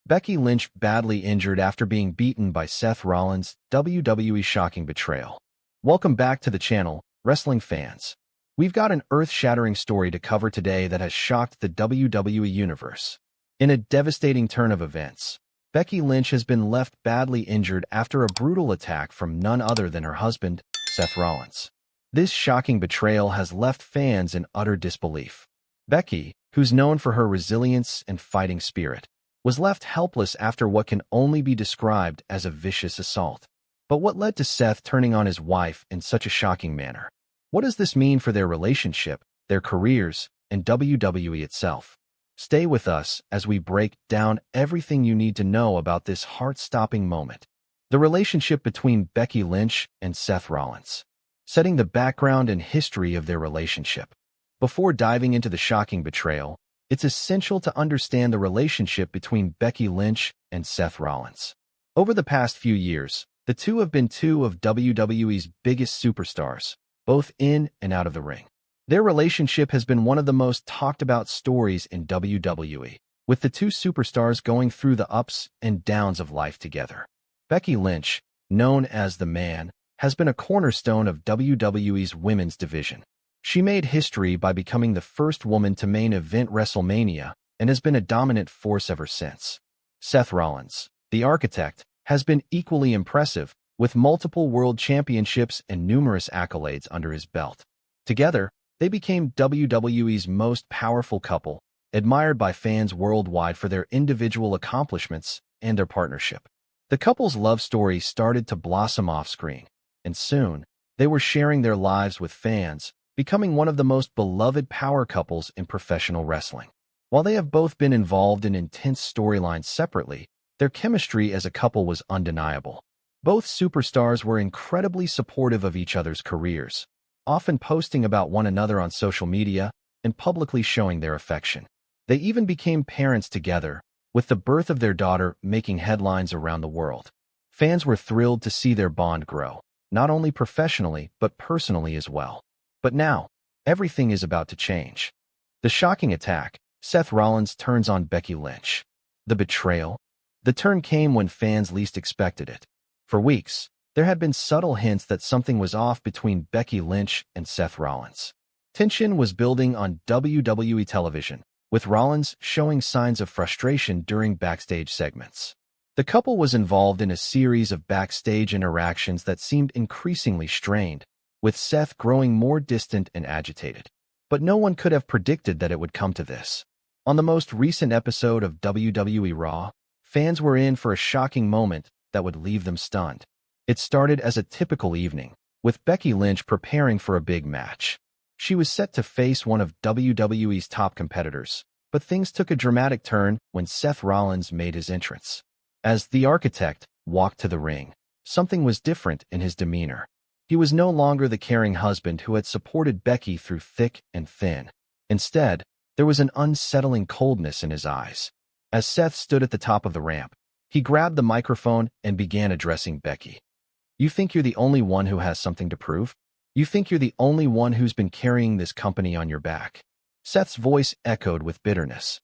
Becky Lynch badly injured after being beaten by Seth Rollins, WWE shocking betrayal. Welcome back to the channel, wrestling fans. We've got an earth-shattering story to cover today that has shocked the WWE Universe. In a devastating turn of events, Becky Lynch has been left badly injured after a brutal attack from none other than her husband, Seth Rollins. This shocking betrayal has left fans in utter disbelief. Becky, who's known for her resilience and fighting spirit, was left helpless after what can only be described as a vicious assault. But what led to Seth turning on his wife in such a shocking manner? What does this mean for their relationship, their careers, and WWE itself? Stay with us as we break down everything you need to know about this heart-stopping moment. The relationship between Becky Lynch and Seth Rollins. Setting the background and history of their relationship. Before diving into the shocking betrayal, it's essential to understand the relationship between Becky Lynch and Seth Rollins. Over the past few years, the two have been two of WWE's biggest superstars, both in and out of the ring. Their relationship has been one of the most talked about stories in WWE, with the two superstars going through the ups and downs of life together. Becky Lynch, known as The Man, has been a cornerstone of WWE's women's division. She made history by becoming the first woman to main event WrestleMania and has been a dominant force ever since. Seth Rollins, the architect, has been equally impressive, with multiple world championships and numerous accolades under his belt. Together, they became WWE's most powerful couple, admired by fans worldwide for their individual accomplishments and their partnership. The couple's love story started to blossom off-screen, and soon, they were sharing their lives with fans, becoming one of the most beloved power couples in professional wrestling. While they have both been involved in intense storylines separately, their chemistry as a couple was undeniable. Both superstars were incredibly supportive of each other's careers, often posting about one another on social media and publicly showing their affection. They even became parents together, with the birth of their daughter making headlines around the world. Fans were thrilled to see their bond grow, not only professionally but personally as well. But now, everything is about to change. The shocking attack, Seth Rollins turns on Becky Lynch. The betrayal? The turn came when fans least expected it. For weeks, there had been subtle hints that something was off between Becky Lynch and Seth Rollins. Tension was building on WWE television, with Rollins showing signs of frustration during backstage segments. The couple was involved in a series of backstage interactions that seemed increasingly strained, with Seth growing more distant and agitated. But no one could have predicted that it would come to this. On the most recent episode of WWE Raw, fans were in for a shocking moment that would leave them stunned. It started as a typical evening, with Becky Lynch preparing for a big match. She was set to face one of WWE's top competitors, but things took a dramatic turn when Seth Rollins made his entrance. As the architect walked to the ring, something was different in his demeanor. He was no longer the caring husband who had supported Becky through thick and thin. Instead, there was an unsettling coldness in his eyes. As Seth stood at the top of the ramp, he grabbed the microphone and began addressing Becky. "You think you're the only one who has something to prove? You think you're the only one who's been carrying this company on your back?" Seth's voice echoed with bitterness.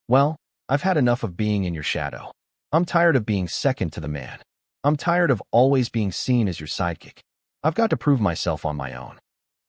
"Well, I've had enough of being in your shadow. I'm tired of being second to the man. I'm tired of always being seen as your sidekick. I've got to prove myself on my own."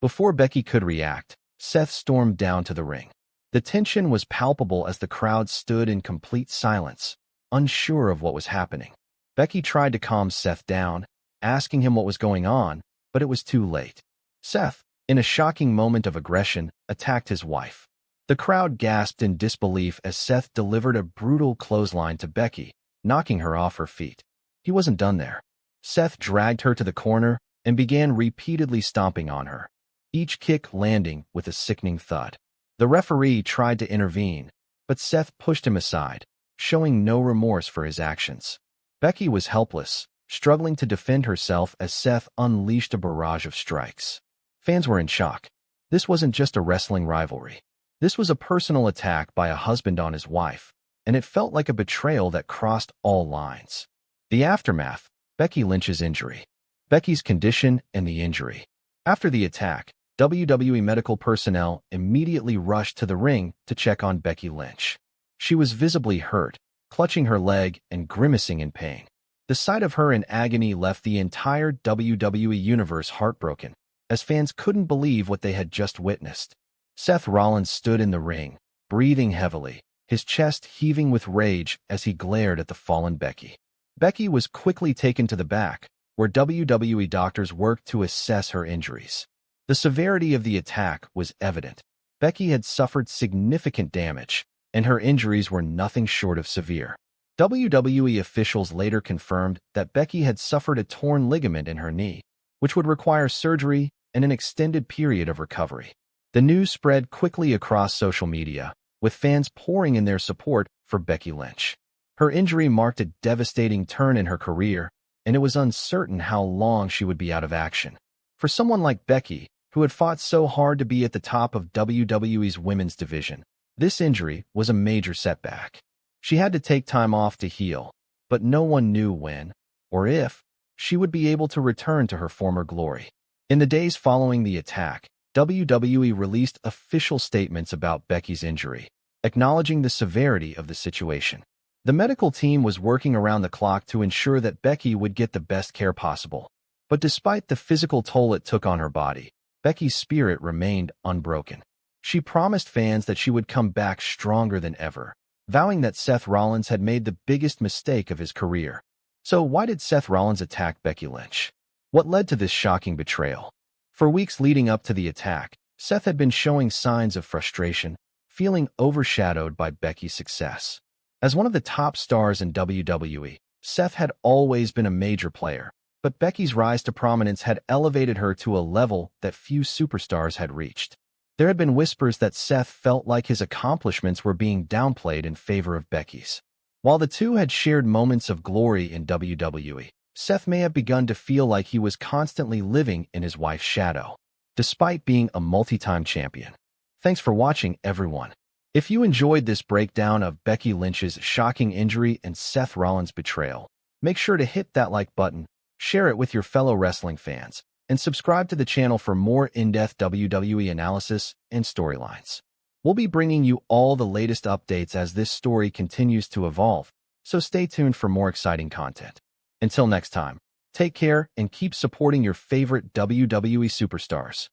Before Becky could react, Seth stormed down to the ring. The tension was palpable as the crowd stood in complete silence, unsure of what was happening. Becky tried to calm Seth down, asking him what was going on, but it was too late. Seth, in a shocking moment of aggression, attacked his wife. The crowd gasped in disbelief as Seth delivered a brutal clothesline to Becky, knocking her off her feet. He wasn't done there. Seth dragged her to the corner and began repeatedly stomping on her, each kick landing with a sickening thud. The referee tried to intervene, but Seth pushed him aside, showing no remorse for his actions. Becky was helpless, struggling to defend herself as Seth unleashed a barrage of strikes. Fans were in shock. This wasn't just a wrestling rivalry. This was a personal attack by a husband on his wife, and it felt like a betrayal that crossed all lines. The aftermath: Becky Lynch's injury. Becky's condition and the injury. After the attack, WWE medical personnel immediately rushed to the ring to check on Becky Lynch. She was visibly hurt, clutching her leg and grimacing in pain. The sight of her in agony left the entire WWE Universe heartbroken, as fans couldn't believe what they had just witnessed. Seth Rollins stood in the ring, breathing heavily, his chest heaving with rage as he glared at the fallen Becky. Becky was quickly taken to the back, where WWE doctors worked to assess her injuries. The severity of the attack was evident. Becky had suffered significant damage, and her injuries were nothing short of severe. WWE officials later confirmed that Becky had suffered a torn ligament in her knee, which would require surgery and an extended period of recovery. The news spread quickly across social media, with fans pouring in their support for Becky Lynch. Her injury marked a devastating turn in her career, and it was uncertain how long she would be out of action. For someone like Becky, who had fought so hard to be at the top of WWE's women's division, this injury was a major setback. She had to take time off to heal, but no one knew when, or if, she would be able to return to her former glory. In the days following the attack, WWE released official statements about Becky's injury, acknowledging the severity of the situation. The medical team was working around the clock to ensure that Becky would get the best care possible. But despite the physical toll it took on her body, Becky's spirit remained unbroken. She promised fans that she would come back stronger than ever, vowing that Seth Rollins had made the biggest mistake of his career. So why did Seth Rollins attack Becky Lynch? What led to this shocking betrayal? For weeks leading up to the attack, Seth had been showing signs of frustration, feeling overshadowed by Becky's success. As one of the top stars in WWE, Seth had always been a major player, but Becky's rise to prominence had elevated her to a level that few superstars had reached. There had been whispers that Seth felt like his accomplishments were being downplayed in favor of Becky's. While the two had shared moments of glory in WWE, Seth may have begun to feel like he was constantly living in his wife's shadow, despite being a multi-time champion. Thanks for watching, everyone. If you enjoyed this breakdown of Becky Lynch's shocking injury and Seth Rollins' betrayal, make sure to hit that like button, share it with your fellow wrestling fans, and subscribe to the channel for more in-depth WWE analysis and storylines. We'll be bringing you all the latest updates as this story continues to evolve, so stay tuned for more exciting content. Until next time, take care and keep supporting your favorite WWE superstars.